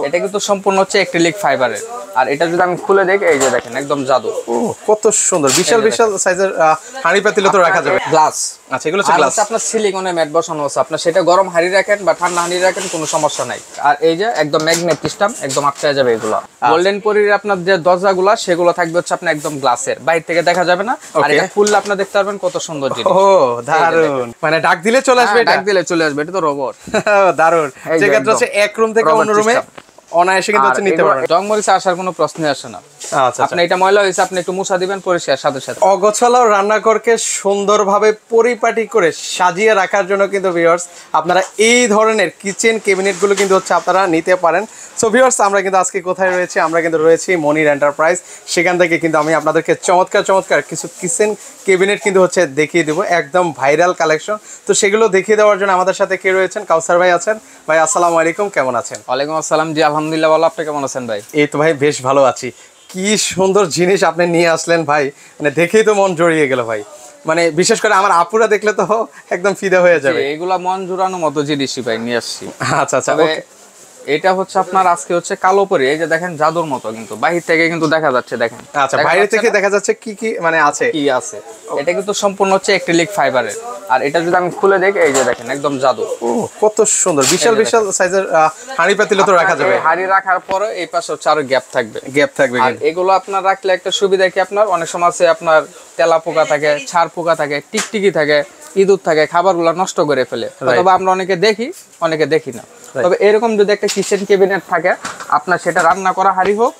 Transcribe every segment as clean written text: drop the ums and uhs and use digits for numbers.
এটা কিন্তু সম্পূর্ণ হচ্ছে অ্যাক্রিলিক ফাইবারের। আর এটা যদি আমি খুলে দেখি, এই যে দেখেন একদম জাদু। ও কত সুন্দর, বিশাল বিশাল সাইজের হাঁড়ি পাতিলে তো রাখা যাবে। গ্লাস, আচ্ছা এগুলো হচ্ছে গ্লাস। আপনার সিলিকনের ম্যাট বসানো আছে, আপনার সেটা গরম হাঁড়ি রাখেন বা ঠান্ডা হাঁড়ি রাখেন, কোনো সমস্যা নাই। আর এই যে একদম ম্যাগনেট সিস্টেম, একদম আটকে যাবে এগুলো। গোল্ডেন পরির আপনার যে দরজাগুলো সেগুলো থাকবে হচ্ছে আপনার একদম গ্লাসের, বাইরে থেকে দেখা যাবে না। আর এটা খুললে আপনি দেখতে পারবেন কত সুন্দর জিনিস। ও দারুন, মানে ডাক দিলে চলে আসবে। ডাক দিলে চলে আসবে, এটা তো রোবট। দারুন, যে ক্ষেত্রে হচ্ছে এক রুম থেকে অন্য রুমে অনায়াসে কিন্তু হচ্ছে নিতে পারবেন। রং মরিচা আসার কোনো প্রশ্নই আসে না। আচ্ছা, আপনি এটা ময়লা হয়েছে, আপনি একটু মুছা দিবেন, পরিষ্কার সাথে সাথে। অগোছালো রান্নাঘরকে সুন্দরভাবে পরিপাটি করে সাজিয়ে রাখার জন্য কিন্তু ভিউয়ার্স আপনারা এই ধরনের কিচেন ক্যাবিনেটগুলো কিন্তু হচ্ছে আপনারা নিতে পারেন। সো ভিউয়ার্স, আমরা কিন্তু আজকে কোথায় রয়েছি? আমরা কিন্তু রয়েছি মনির এন্টারপ্রাইজ। সেখান থেকে কিন্তু আমি আপনাদেরকে চমৎকার চমৎকার কিছু কিচেন ক্যাবিনেট কিন্তু হচ্ছে দেখিয়ে দেবো, একদম ভাইরাল কালেকশন। তো সেগুলো দেখিয়ে দেওয়ার জন্য আমাদের সাথে কে রয়েছেন? কাউসার ভাই আছেন। ভাই আসসালামু আলাইকুম, কেমন আছেন? ওয়ালাইকুম আসসালাম। জি আলহামদুলিল্লাহ ভালো, আপনি কেমন আছেন ভাই? এই তো ভাই বেশ ভালো আছি। কি সুন্দর জিনিস আপনি নিয়ে আসলেন ভাই, মানে দেখেই তো মন জড়িয়ে গেল ভাই। মানে বিশেষ করে আমার আপুরা দেখলে তো একদম ফিদা হয়ে যাবে। এগুলা মন জোড়ানোর মতো জিনিসই ভাই নিয়ে আসছি। আচ্ছা আচ্ছা, এটা হচ্ছে আপনার আজকে হচ্ছে কালো পরি, এই যে দেখেন জাদুর মতো, কিন্তু বাহির থেকে কিন্তু দেখা যাচ্ছে, দেখেন। আচ্ছা, বাইরে থেকে দেখা যাচ্ছে কি কি মানে আছে, কি আছে। এটা কিন্তু সম্পূর্ণ হচ্ছে অ্যাক্রিলিক ফাইবারের। আর এটা যদি আমি খুলে দেখি, এই যে দেখেন একদম জাদু। ও কত সুন্দর, বিশাল বিশাল সাইজের হাঁড়ি পাতিলে তো রাখা যাবে। হাঁড়ি রাখার পরে এই পাশে হচ্ছে আরো গ্যাপ থাকবে। আর এগুলো আপনার রাখলে একটা সুবিধা কি, আপনার অনেক সময় আছে আপনার তেলা পোকা থাকে, ছাড় পোকা থাকে, টিকটিকি থাকে, ইঁদুর থাকে, খাবারগুলো নষ্ট করে ফেলে। অথবা আমরা অনেকে দেখি, অনেকে দেখি না। তবে এরকম যদি একটা কিচেন ক্যাবিনেট থাকে, আপনার সেটা রান্না করা হাঁড়ি হোক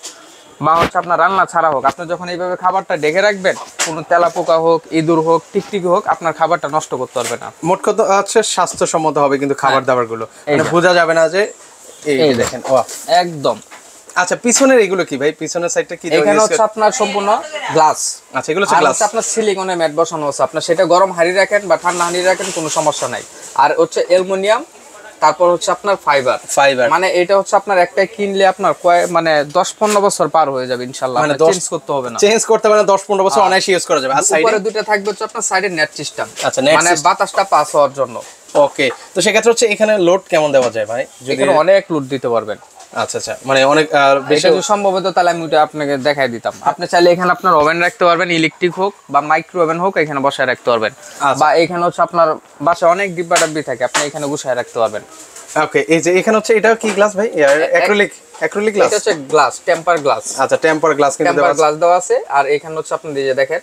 বা হচ্ছে আপনার রান্না ছাড়া হোক, আপনি যখন এইভাবে খাবারটা ঢেকে রাখবেন, কোনো তেলা পোকা হোক, ইঁদুর হোক, টিকটিকি হোক, আপনার খাবারটা নষ্ট করতে পারবে না। মোট কথা হচ্ছে স্বাস্থ্যসম্মত হবে কিন্তু খাবার দাবার গুলো, মানে বোঝা যাবে না যে এই দেখেন। ও একদম। আচ্ছা, পিছনের এগুলো কি ভাই? পিছনের সাইডটা কি? এখানে হচ্ছে আপনার সম্পূর্ণ গ্লাস। আচ্ছা, এগুলো হচ্ছে গ্লাস। আপনার সিলিকনের ম্যাট বসানো আছে, আপনার সেটা গরম হাঁড়ি রাখেন বা ঠান্ডা হাঁড়ি রাখেন, কোনো সমস্যা নাই। আর হচ্ছে অ্যালুমিনিয়াম, তারপর হচ্ছে আপনার ফাইবার। মানে এটা হচ্ছে আপনার একটা কিনলে আপনার মানে 10-15 বছর পার হয়ে যাবে ইনশাআল্লাহ। মানে চেঞ্জ করতে হবে না, চেঞ্জ করতে হবে না, 10-15 বছর অনায়াসে ইউজ করা যাবে। আর সাইডে দুটো থাকবে হচ্ছে আপনার সাইডে নেট সিস্টেম। আচ্ছা, মানে বাতাসটা পাস হওয়ার জন্য। ওকে, তো সেক্ষেত্রে হচ্ছে এখানে লোড কেমন দেওয়া যায় ভাই? এখানে অনেক লোড দিতে পারবেন। আচ্ছা আচ্ছা, মানে অনেক বেশি সম্ভবত, তাহলে আমি ওটা আপনাকে দেখাই দিতাম। আপনি চাইলে এখানে আপনার ওভেন রাখতে পারবেন, ইলেকট্রিক হোক বা মাইক্রো ওভেন হোক, এখানে বসায় রাখতে পারবেন। বা এখানে হচ্ছে আপনার বাসায় অনেক ডিব্বা ডাব্বি থাকে, আপনি এখানে বসায় রাখতে পারবেন। ওকে, এই যে এখানে হচ্ছে এটা কি গ্লাস ভাই? Acrylic glass. এটা হচ্ছে গ্লাস, টেম্পার গ্লাস। আচ্ছা, টেম্পার গ্লাস কিন্তু দেওয়া আছে। আর এখানে হচ্ছে আপনি এই যে দেখেন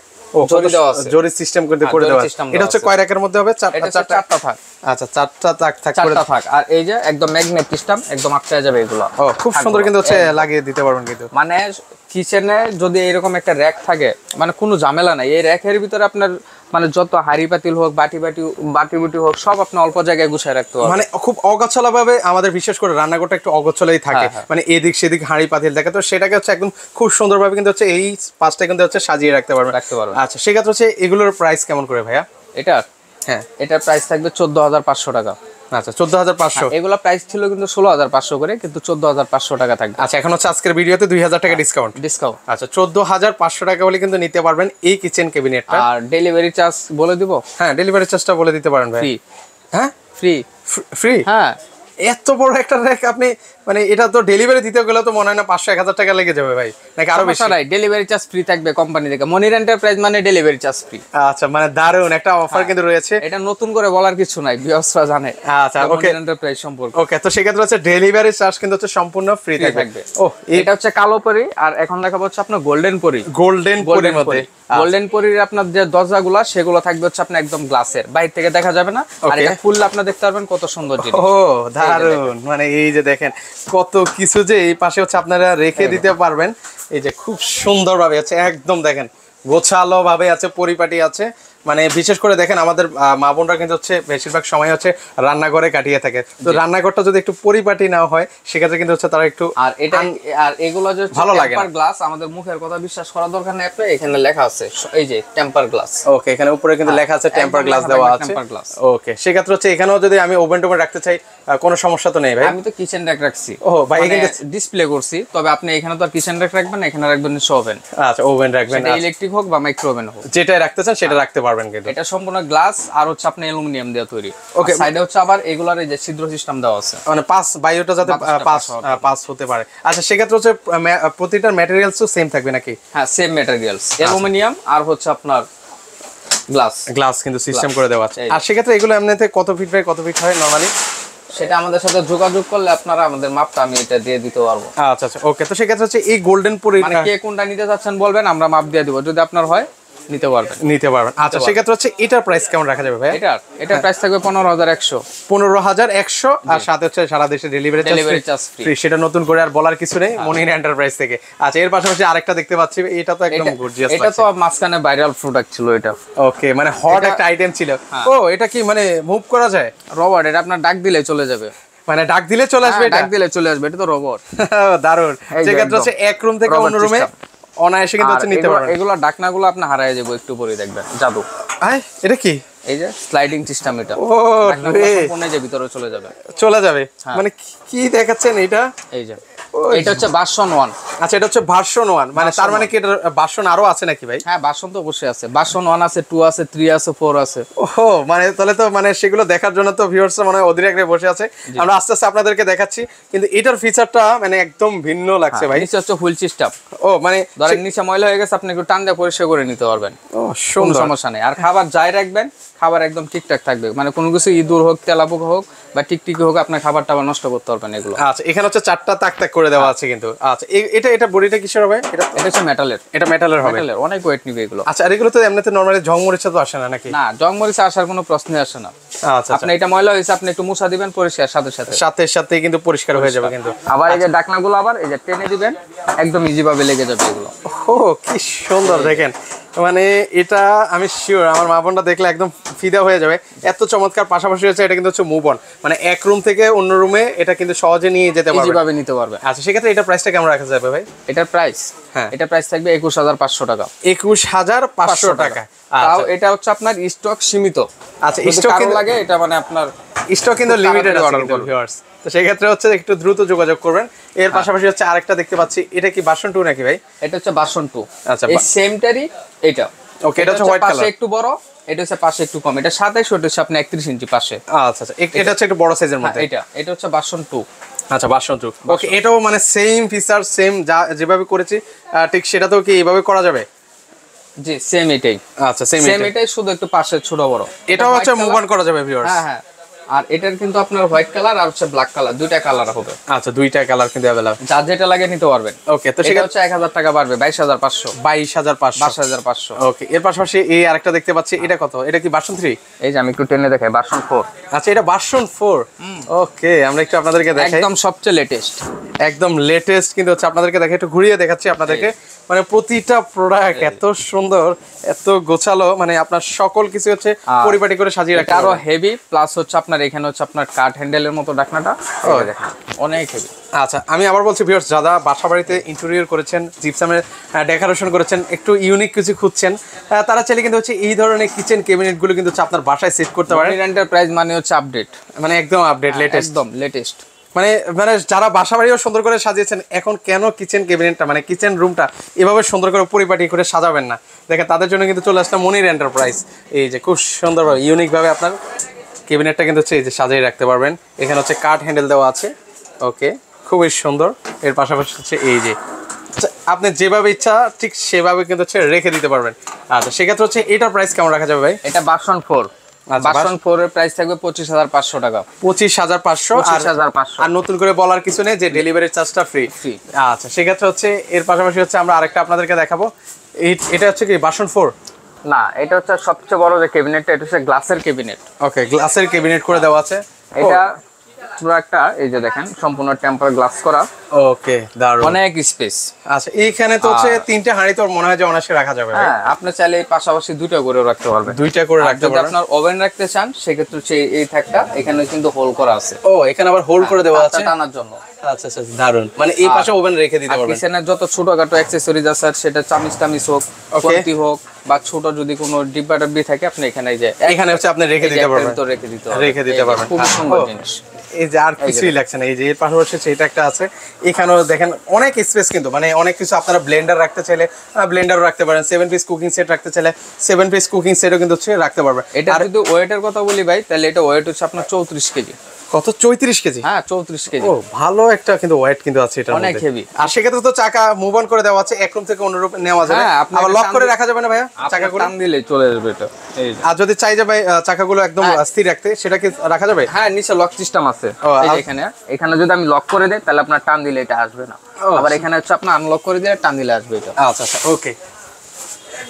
জরি দেওয়া আছে, জরি সিস্টেম করে দেওয়া আছে। এটা হচ্ছে কয় রাকের মধ্যে হবে? চারটা থাক। আচ্ছা, চারটা থাক। আর এই যে একদম ম্যাগনেট সিস্টেম, একদম আটকে যাবে এগুলো। ও খুব সুন্দর কিন্তু হচ্ছে লাগিয়ে দিতে পারবেন কিন্তু। মানে কিচেনে যদি এরকম একটা র‍্যাক থাকে, মানে কোনো ঝামেলা নাই। এই র‍্যাকের ভিতরে আপনার মানে যত হাঁড়ি পাতিল হোক, বাটি হোক, সব আপনি অল্প জায়গায় গুছায় রাখতে পারবেন। মানে খুব অগোছালো ভাবে, আমাদের বিশেষ করে রান্নাঘরটা একটু অগোছালোই থাকে, মানে এদিক সেদিক হাঁড়ি পাতিল থাকে, তো সেটাকে হচ্ছে একদম খুব সুন্দরভাবে কিন্তু হচ্ছে এই পাঁচটা কিন্তু হচ্ছে সাজিয়ে রাখতে পারবেন। আচ্ছা, সেক্ষেত্রে হচ্ছে এগুলোর প্রাইস কেমন করে ভাইয়া? এটার প্রাইস থাকবে 14,500 টাকা। আচ্ছা, 14,500। এগুলা প্রাইস ছিল কিন্তু 16,500 করে, কিন্তু 14,500 টাকা থাকবে। আচ্ছা, এখন হচ্ছে আজকের ভিডিওতে 2,000 টাকা ডিসকাউন্ট। আচ্ছা, 14,500 টাকা বলে কিন্তু নিতে পারবেন এই কিচেন ক্যাবিনেটটা। আর ডেলিভারি চার্জ বলে দিব? হ্যাঁ, ডেলিভারি চার্জটা বলে দিতে পারেন ভাই। ফ্রি। হ্যাঁ, ফ্রি। হ্যাঁ, এত বড় একটা র‍্যাক আপনি, মানে এটা তো ডেলিভারি দিতে গেলে তো মনে হয় না 500-1000 টাকা লেগে যাবে ভাই, নাকি আরো বেশি? ডেলিভারি চার্জ ফ্রি থাকবে কোম্পানি থেকে। মনির এন্টারপ্রাইজ মানে ডেলিভারি চার্জ ফ্রি। আচ্ছা, মানে দারুন একটা অফার কিন্তু রয়েছে। এটা নতুন করে বলার কিছু নাই, ভিউয়ার্সরা জানে। আচ্ছা, ওকে, মনির এন্টারপ্রাইজ সম্পর্কে। ওকে, তো সেক্ষেত্রে হচ্ছে ডেলিভারি চার্জ কিন্তু হচ্ছে সম্পূর্ণ ফ্রি থাকবে। ও, এটা হচ্ছে কালো পরি। আর এখন দেখাবো হচ্ছে আপনার গোল্ডেন পরি। গোল্ডেন পরির মধ্যে গোল্ডেন পরির আপনার যে দরজাগুলো সেগুলো থাকবে হচ্ছে আপনার একদম গ্লাসের, বাইরে থেকে দেখা যাবে না। আর এটা খুললে আপনি দেখতে পারবেন কত সুন্দর জিনিস। ও দারুন, মানে এই যে দেখেন কত কিছু যে এই পাশে হচ্ছে আপনারা রেখে দিতে পারবেন। এই যে খুব সুন্দরভাবে আছে, একদম দেখেন গোছালো ভাবে আছে, পরিপাটি আছে। মানে বিশেষ করে দেখেন আমাদের মা বোনরা কিন্তু হচ্ছে বেশিরভাগ সময় হচ্ছে রান্নাঘরে কাটিয়ে থাকে, তো রান্নাঘরটা যদি একটু পরিপাটি না হয় সেক্ষেত্রে কিন্তু হচ্ছে তারা একটু আর এটা আর এগুলো যে ভালো লাগে। টেম্পার গ্লাস, আমাদের মুখের কথা বিশ্বাস করার দরকার নেই, আপনি এখানে লেখা আছে এই যে টেম্পার গ্লাস। ওকে, এখানে উপরে কিন্তু লেখা আছে টেম্পার গ্লাস দেওয়া আছে। ওকে, সেক্ষেত্রে হচ্ছে এখানেও যদি আমি ওভেন টোভেন রাখতে চাই কোনো সমস্যা তো নেই ভাই? আমি তো কিচেন র‍্যাক রাখছি। ও ভাই, এখানে ডিসপ্লে করছি, তবে আপনি এখানে তো আর কিচেন র‍্যাক রাখবেন না, এখানে রাখবেন ওভেন। আচ্ছা, ওভেন রাখবেন, সেটা ইলেকট্রিক হোক বা মাইক্রো ওভেন হোক, যেটা রাখতে চান সেটা রাখতে পারবেন কিন্তু। এটা সম্পূর্ণ গ্লাস আর হচ্ছে আপনি অ্যালুমিনিয়াম দিয়ে তৈরি। ওকে, সাইডে হচ্ছে আবার এগুলার এই যে ছিদ্র সিস্টেম দেওয়া আছে, মানে পাস বায়ুটা যাতে পাস হতে পারে। আচ্ছা, সেক্ষেত্রে হচ্ছে প্রতিটার ম্যাটেরিয়ালসও সেম থাকবে নাকি? হ্যাঁ, সেম ম্যাটেরিয়ালস, অ্যালুমিনিয়াম আর হচ্ছে আপনার গ্লাস কিন্তু সিস্টেম করে দেওয়া আছে। আর সেক্ষেত্রে এগুলো এমনিতে কত ফিট বাই কত ফিট হয় নরমালি? সেটা আমাদের সাথে যোগাযোগ করলে আপনারা আমাদের মাপটা আমি এটা দিয়ে দিতে পারবো। আচ্ছা আচ্ছা, ওকে। তো সেক্ষেত্রে হচ্ছে এই গোল্ডেন পুরি মানে কে কোনটা নিতে চাচ্ছেন বলবেন, আমরা মাপ দিয়ে দিব, যদি আপনার হয় নিতে পারবেন। আচ্ছা, সেক্ষেত্রে হচ্ছে এটার প্রাইস কেমন রাখা যাবে ভাই? এটার প্রাইস থাকবে 15,100। 15,100, আর সাথে হচ্ছে সারা দেশে ডেলিভারি চার্জ ফ্রি। সেটা নতুন করে আর বলার কিছু নেই, মনির এন্টারপ্রাইজ থেকে। আচ্ছা, এর পাশাপাশি আরেকটা দেখতে পাচ্ছি, এটা তো একদম গর্জিয়াস। এটা তো মাঝখানে ভাইরাল প্রোডাক্ট ছিল এটা। ওকে, মানে হট একটা আইটেম ছিল। ও, এটা কি মানে মুভ করা যায়? রবার্ট, এটা আপনার ডাক দিলে চলে যাবে। মানে ডাক দিলে চলে আসবে? ডাক দিলে চলে আসবে, এটা তো রোবট। দারুণ। সেক্ষেত্রে হচ্ছে এক রুম থেকে অন্য রুমে অনায়াসে কিন্তু হচ্ছে নিতে পারবেন। এগুলো ডাকনাগুলো আপনি হারায় যাবো একটু পরে দেখবেন, জাদু। এটা কি? এই যে স্লাইডিং সিস্টেম, এটা ও রে, কোণে যে ভিতরে চলে যাবে। মানে কি দেখাচ্ছেন এটা? এই যে এটা হচ্ছে ভার্সন 1। আচ্ছা, এটা হচ্ছে ভার্সন 1, মানে তার মানে কি এটা ভার্সন আরো আছে নাকি ভাই? হ্যাঁ, ভার্সন তো অবশ্যই আছে। ভার্সন 1 আছে, 2 আছে, 3 আছে, 4 আছে। ওহো, মানে তাহলে তো মানে সেগুলো দেখার জন্য তো ভিউয়ার্সরা মানে অধীর আগ্রহে বসে আছে। আমরা আস্তে আস্তে আপনাদেরকে দেখাচ্ছি, কিন্তু এটার ফিচারটা মানে একদম ভিন্ন লাগছে ভাই। নিচে হচ্ছে ফুল সিস্টেম। ও, মানে ধরেন নিচে ময়লা হয়ে গেছে, আপনি একটু টান দিয়ে পরিষ্কার করে নিতে পারবেন, ও কোনো সমস্যা নেই। আর খাবার যাই রাখবেন, খাবার একদম ঠিকঠাক থাকবে, মানে কোনো কিছু ইঁদুর হোক, তেলাপোকা হোক বা টিকটিকি হোক, আপনার খাবারটা আবার নষ্ট করতে পারবেন এগুলো। আচ্ছা, এখানে হচ্ছে 4টা তাক তাক করে দেওয়া আছে কিন্তু। আচ্ছা, এটা বডিটা কিসের হবে? এটা হচ্ছে মেটালের। এটা মেটালের হবে, অনেক ওয়েট নিবে এগুলো। আচ্ছা, আর এগুলো তো এমনিতে নরমালি ঝং মরিচা তো আসে না নাকি? না, জং মরিচা আসার কোনো প্রশ্নই আসে না। আচ্ছা, আপনি এটা ময়লা হয়েছে, আপনি একটু মুছা দিবেন, পরিষ্কার সাথে কিন্তু পরিষ্কার হয়ে যাবে কিন্তু। আবার এই যে ডাকনাগুলো আবার এই যে টেনে দিবেন, একদম ইজি ভাবে লেগে যাবে এগুলো। ও, কি সুন্দর দেখেন, মানে এটা আমি শিওর আমার মা বোনটা দেখলে একদম ফিদা হয়ে যাবে, এত চমৎকার। পাশাপাশি হচ্ছে এটা কিন্তু হচ্ছে মুভ অন, মানে এক রুম থেকে অন্য রুমে এটা কিন্তু সহজে নিয়ে যেতে পারবে, ইজি ভাবে নিতে পারবে। আচ্ছা, সেক্ষেত্রে এটা প্রাইসটা কেমন রাখা যাবে ভাই? এটার প্রাইস, হ্যাঁ, এটা প্রাইস থাকবে 21,500 টাকা। 21,500 টাকা। তাও এটা হচ্ছে আপনার স্টক সীমিত। আচ্ছা, স্টক কিন্তু লাগে, এটা মানে আপনার স্টক কিন্তু লিমিটেড অর্ডার করবে ভিউয়ার্স, তো সেই ক্ষেত্রে হচ্ছে একটু দ্রুত যোগাযোগ করবেন। এর পাশাপাশি হচ্ছে আরেকটা দেখতে পাচ্ছি, এটা কি ভার্সন 2 নাকি ভাই? এটা হচ্ছে ভার্সন 2। আচ্ছা, এই সেমটারই এটা। ওকে, এটা হচ্ছে হোয়াইট কালার, পাশে একটু বড়, এটা হচ্ছে পাশে একটু কম। এটা 27, ওটা হচ্ছে আপনি 31 ইঞ্চি পাশে। আচ্ছা আচ্ছা, এটা হচ্ছে একটু বড় সাইজের মধ্যে। এটা হচ্ছে ভার্সন 2। আচ্ছা, ভার্সন 2। ওকে, এটাও মানে সেম ফিচার, সেম যেভাবে করেছি ঠিক সেটাতেও কি এইভাবে করা যাবে? জি, সেম এটাই। আচ্ছা, সেম এটাই, শুধু একটু পাশে ছোট বড়। এটাও হচ্ছে মুভ অন করা যাবে ভিউয়ার্স। হ্যাঁ। আর এটার কিন্তু আপনার হোয়াইট কালার আর হচ্ছে ব্ল্যাক কালার, দুইটা কালার হবে। আচ্ছা, দুইটা কালার কিন্তু अवेलेबल, যা যেটা লাগে নিতে পারবেন। ওকে, তো সেটা হচ্ছে 1000 টাকা বাড়বে, 22,500। 22,500। ওকে, এর পাশাপাশি এই আরেকটা দেখতে পাচ্ছি, এটা কত? এটা কি ভার্সন 3? এই যে আমি একটু টেনে দেখাই, ভার্সন 4। আচ্ছা, এটা ভার্সন 4। ওকে, আমরা একটু আপনাদেরকে দেখাই, একদম সবচেয়ে লেটেস্ট কিন্তু হচ্ছে আপনাদেরকে দেখাই, একটু ঘুরিয়ে দেখাচ্ছি আপনাদেরকে। মানে প্রতিটা প্রোডাক্ট এত সুন্দর, এত গোছালো, মানে আপনার সকল কিছু হচ্ছে পরিপাটি করে সাজিয়ে রাখা। আরো হেভি, প্লাস হচ্ছে আপনার এখানে হচ্ছে আপনার কাট হ্যান্ডেলের মতো ডাকনাটা দেখেন, অনেক হেভি। আচ্ছা, আমি আবার বলছি ভিউয়ার্স, যারা বাসা বাড়িতে ইন্টেরিয়র করেছেন, জিপসামের ডেকোরেশন করেছেন, একটু ইউনিক কিছু খুঁজছেন, তারা চাইলে কিন্তু হচ্ছে এই ধরনের কিচেন ক্যাবিনেটগুলো কিন্তু হচ্ছে আপনার বাসায় সেট করতে পারেন। এন্টারপ্রাইজ মানে হচ্ছে আপডেট, মানে একদম আপডেট, লেটেস্ট। মানে যারা বাসা বাড়িও সুন্দর করে সাজিয়েছেন, এখন কেন কিচেন ক্যাবিনেটটা মানে কিচেন রুমটা এভাবে সুন্দর করে পরিপাটি করে সাজাবেন না? দেখেন, তাদের জন্য কিন্তু চলে আসলাম মনির এন্টারপ্রাইজ। এই যে খুব সুন্দরভাবে ইউনিকভাবে আপনার ক্যাবিনেটটা কিন্তু হচ্ছে এই যে সাজিয়ে রাখতে পারবেন। এখানে হচ্ছে কাঠ হ্যান্ডেল দেওয়া আছে, ওকে, খুবই সুন্দর। এর পাশাপাশি হচ্ছে এই যে আপনি যেভাবে ইচ্ছা ঠিক সেভাবে কিন্তু হচ্ছে রেখে দিতে পারবেন। আচ্ছা, সেক্ষেত্রে হচ্ছে এটার প্রাইস কেমন রাখা যাবে ভাই? এটা ভার্সন 4। ভার্সন 4 এর প্রাইস থাকবে 25,500 টাকা। 25,500। আর নতুন করে বলার কিছু নেই যে ডেলিভারি চার্জটা ফ্রি। আচ্ছা, সেক্ষেত্রে হচ্ছে এর পাশাপাশি হচ্ছে আমরা আরেকটা আপনাদেরকে দেখাবো। এটা হচ্ছে কি ভার্সন 4? না, এটা হচ্ছে সবচেয়ে বড় যে ক্যাবিনেটটা, এটা হচ্ছে গ্লাসের ক্যাবিনেট। ওকে, গ্লাসের ক্যাবিনেট করে দেওয়া আছে। এটা পুরো একটা, এই যে দেখেন, সম্পূর্ণ টেম্পার গ্লাস করা। ওকে, দারুণ, অনেক স্পেস। আচ্ছা, এইখানে তো হচ্ছে 3টে হাঁড়ি তো মনে হয় যে অনায়াসে রাখা যাবে। হ্যাঁ, আপনি চাইলে পাশাপাশি 2টা করে রাখতে পারবেন। 2টা করে রাখতে পারবেন। যদি আপনার ওভেন রাখতে চান, সেক্ষেত্রে হচ্ছে এই থাকটা এখানে কিন্তু হোল করা আছে। ও, এখানে আবার হোল্ড করে দেওয়া আছে টানার জন্য। আচ্ছা আচ্ছা, দারুণ, মানে এই পাশে ওভেন রেখে দিতে পারবেন। কিচেনের যত ছোটখাটো অ্যাকসেসরিজ আছে, সেটা চামিচ হোক, কন্তি হোক, বা ছোট যদি কোনো ডিব্বা ডাব্বি থাকে, আপনি এখানে এই যে এখানে হচ্ছে আপনি রেখে দিতে পারবেন। রেখে দিতে পারবেন। খুব সুন্দর জিনিস। এই যে আর কিছুই লাগছে না, এই যে এর পাশাপাশি এটা একটা আছে, এখানেও দেখেন অনেক স্পেস কিন্তু, মানে অনেক কিছু আপনারা ব্লেন্ডার রাখতে চাইলে ব্লেন্ডারও রাখতে পারেন, 7 পিস কুকিং সেট রাখতে চাইলে 7 পিস কুকিং সেটও কিন্তু হচ্ছে রাখতে পারবেন। এটা যদি ওয়েটের কথা বলি ভাই, তাহলে এটা ওয়েট হচ্ছে আপনার 34 কেজি। কত, 34 কেজি? হ্যাঁ 34 কেজি। ও ভালো একটা কিন্তু ওয়েট কিন্তু আছে, এটা অনেক হেভি। আর সেক্ষেত্রে তো চাকা মুভ অন করে দেওয়া আছে, এক রুম থেকে অন্য রুমে নেওয়া যাবে, আবার লক করে রাখা যাবে না ভাইয়া চাকাগুলো? টান দিলে চলে যাবে এটা। এই আর যদি চাই যে ভাই চাকাগুলো একদম স্থির রাখতে, সেটা কি রাখা যাবে? হ্যাঁ, নিচে লক সিস্টেম আছে। এই যে এখানে যদি আমি লক করে দেই, তাহলে আপনার টান দিলে এটা আসবে না। আবার এখানে হচ্ছে আপনার আনলক করে দিলে টান দিলে আসবে এটা। আচ্ছা আচ্ছা, ওকে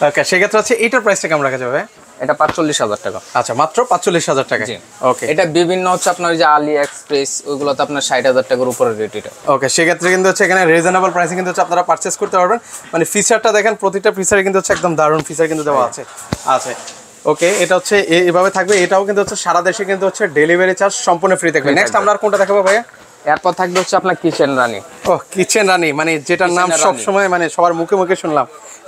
ওকে। সেক্ষেত্রে হচ্ছে এটার প্রাইসটা কেমন রাখা যাবে? এটা 45,000 টাকা। আচ্ছা, মাত্র 45,000 টাকা। ওকে, এটা বিভিন্ন হচ্ছে আপনার যে আলি এক্সপ্রেস, ওইগুলোতে আপনার 60,000 টাকার উপরে রেট এটা। ওকে, সেক্ষেত্রে কিন্তু হচ্ছে এখানে রিজনেবল প্রাইসে কিন্তু হচ্ছে আপনারা পারচেস করতে পারবেন। মানে ফিচারটা দেখেন, প্রতিটা ফিচারে কিন্তু হচ্ছে একদম দারুণ ফিচার কিন্তু দেওয়া আছে। আচ্ছা ওকে, এটা হচ্ছে এইভাবে থাকবে। এটাও কিন্তু হচ্ছে সারা দেশে কিন্তু হচ্ছে ডেলিভারি চার্জ সম্পূর্ণ ফ্রি থাকবে। নেক্সট আমরা আর কোনটা দেখাবো ভাইয়া? এরপর থাকবে হচ্ছে আপনার কিচেন রানি। ও, কিচেন রানি, মানে যেটার নাম সব সময় মানে সবার মুখে মুখে শুনলাম।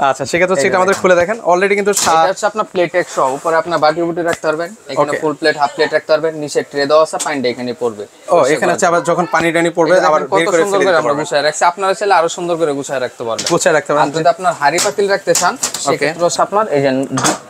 আচ্ছা, সেক্ষেত্রে হচ্ছে এটা আমাদের খুলে দেখেন, অলরেডি কিন্তু এটা হচ্ছে আপনার প্লেট এক সহ, উপরে আপনার বাটি বুটি রাখতে পারবেন, এখানে ফুল প্লেট হাফ প্লেট রাখতে পারবেন, নিচে ট্রে দেওয়া আছে, পানিটা এখানে পড়বে। ও, এখানে হচ্ছে আবার যখন পানি টানি পড়বে আবার বের করে ফেলে দিতে আমরা গুছায় রাখছি, আপনারা চাইলে আরো সুন্দর করে গুছায় রাখতে পারবেন। গুছায় রাখতে পারবেন। আর যদি আপনার হাড়ি পাতিল রাখতে চান, সেক্ষেত্রে হচ্ছে আপনার এই যে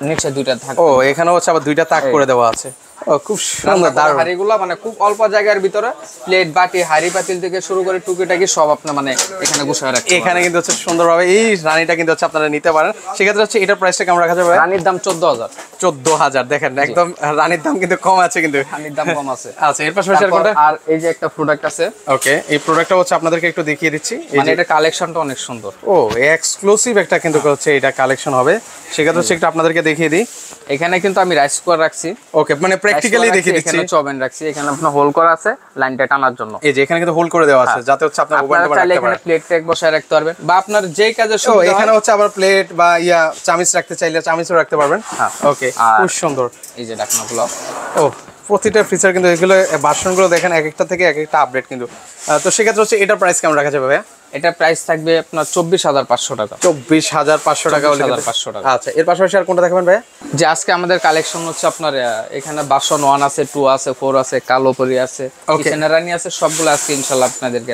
নিচে দুইটা থাকবে। ও, এখানে হচ্ছে আবার দুইটা তাক করে দেওয়া আছে। ও, খুব সুন্দর দারুণ। হাড়িগুলো মানে খুব অল্প জায়গার ভিতরে প্লেট বাটি হাড়ি পাতিল থেকে শুরু করে টুকিটাকি সব আপনি মানে এখানে গুছায় রাখতে পারবেন। এখানে কিন্তু হচ্ছে সুন্দরভাবে এই রানীটা কিন্তু হচ্ছে আপনারা নিতে পারেন। সেক্ষেত্রে হচ্ছে এটার প্রাইসটা কেমন রাখা যাবে? রানীর দাম 14,000। 14,000, দেখেন একদম রানীর দাম কিন্তু কম আছে কিন্তু। রানীর দাম কম আছে। আচ্ছা, এর পাশাপাশি আর এই যে একটা প্রোডাক্ট আছে। ওকে, এই প্রোডাক্টটা হচ্ছে আপনাদেরকে একটু দেখিয়ে দিচ্ছি। মানে এটা কালেকশনটা অনেক সুন্দর। ও, এক্সক্লুসিভ একটা কিন্তু হচ্ছে এটা কালেকশন হবে। সেক্ষেত্রে হচ্ছে একটু আপনাদেরকে দেখিয়ে দিই। এখানে কিন্তু আমি রাইস কুকার রাখছি। ওকে, মানে প্র্যাকটিক্যালি দেখিয়ে দিচ্ছি। এখানে ওভেন রাখছি, এখানে আপনার হোল করা আছে লাইনটা টানার জন্য। এই যে এখানে কিন্তু হোল করে দেওয়া আছে, যাতে হচ্ছে আপনার ওভেনটা রাখতে পারেন। এখানে প্লেট ট্যাগ বসায় রাখতে পারবেন, বা আপনার যেই কাজে ও, এখানে হচ্ছে আবার প্লেট বা চামচ রাখতে চাইলে চামচও রাখতে পারবেন। ওকে, খুব সুন্দর। এই যে ঢাকনাগুলো। ও, প্রতিটা ফিচার কিন্তু এগুলো ভার্সনগুলো দেখেন এক একটা থেকে এক একটা আপডেট কিন্তু। তো সেক্ষেত্রে হচ্ছে এটার প্রাইস কেমন রাখা যাবে ভাইয়া? এটা প্রাইস থাকবে আপনার 24,500 টাকা। 24,500 টাকা। 24,500 টাকা। আচ্ছা, এর পাশাপাশি আর কোনটা দেখাবেন ভাইয়া? যে আজকে আমাদের কালেকশন হচ্ছে আপনার এখানে বাসন 1 আছে, 2 আছে, 4 আছে, কালো পরি আছে, কিচেনের রানী আছে, সবগুলো আজকে ইনশাআল্লাহ আপনাদেরকে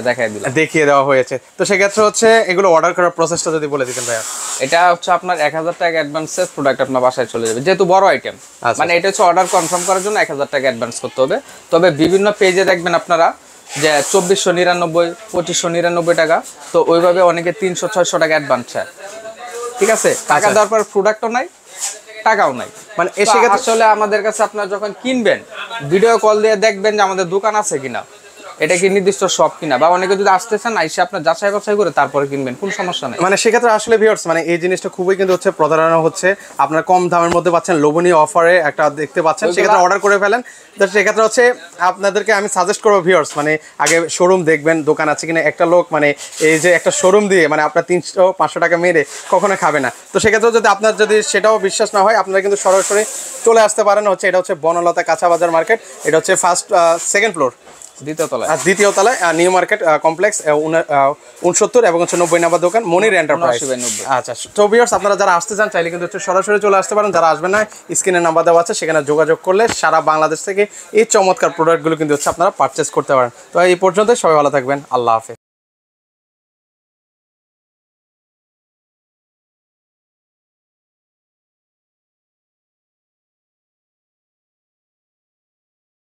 দেখিয়ে দেওয়া হয়েছে। তো সেক্ষেত্রে হচ্ছে এগুলো অর্ডার করার প্রসেসটা যদি বলে দিতেন ভাইয়া। এটা হচ্ছে আপনার 1000 টাকা অ্যাডভান্সে প্রোডাক্ট আপনার বাসায় চলে যাবে, যেহেতু বড় আইটেম। মানে এটা হচ্ছে অর্ডার কনফার্ম করার জন্য 1000 টাকা অ্যাডভান্স করতে হবে। তবে বিভিন্ন পেজে দেখবেন আপনারা যে 2499, 2599 টাকা, তো ওইভাবে অনেকে 300-600 টাকা অ্যাডভান্স চায়। ঠিক আছে, টাকা দেওয়ার পর প্রোডাক্টও নাই, টাকাও নাই। মানে আসলে আমাদের কাছে আপনার যখন কিনবেন, ভিডিও কল দিয়ে দেখবেন যে আমাদের দোকান আছে কিনা, এটা কি নির্দিষ্ট শপ কিনা, বা অনেকে যদি আসতে চান আইসে আপনার যাচাই বাছাই করে তারপরে কিনবেন, কোনো সমস্যা নেই। মানে সেক্ষেত্রে আসলে ভিউয়ার্স, মানে এই জিনিসটা খুবই কিন্তু হচ্ছে প্রতারণা হচ্ছে। আপনারা কম দামের মধ্যে পাচ্ছেন, লোভনীয় অফারে একটা দেখতে পাচ্ছেন, সেক্ষেত্রে অর্ডার করে ফেলেন। তো সেক্ষেত্রে হচ্ছে আপনাদেরকে আমি সাজেস্ট করবো ভিউয়ার্স, মানে আগে শোরুম দেখবেন দোকান আছে কিনা। একটা লোক মানে এই যে একটা শোরুম দিয়ে মানে আপনার 300-500 টাকা মেরে কখনো খাবে না। তো সেক্ষেত্রে যদি আপনার যদি সেটাও বিশ্বাস না হয়, আপনারা কিন্তু সরাসরি চলে আসতে পারেন। হচ্ছে এটা হচ্ছে বনলতা কাঁচা বাজার মার্কেট, এটা হচ্ছে সেকেন্ড ফ্লোর, দ্বিতীয় তলায় নিউ মার্কেট কমপ্লেক্স 69 এবং 90 নাম্বার দোকান, মনির এন্টারপ্রাইজ। আচ্ছা, তো ভিউয়ার্স আপনারা যারা আসতে চান চাইলে কিন্তু সরাসরি চলে আসতে পারেন। যারা আসবেন না, স্ক্রিনে নাম্বার দেওয়া আছে, সেখানে যোগাযোগ করলে সারা বাংলাদেশ থেকে এই চমৎকার প্রোডাক্টগুলো কিন্তু হচ্ছে আপনারা পারচেস করতে পারেন। তো এই পর্যন্ত সবাই ভালো থাকবেন, আল্লাহ হাফেজ।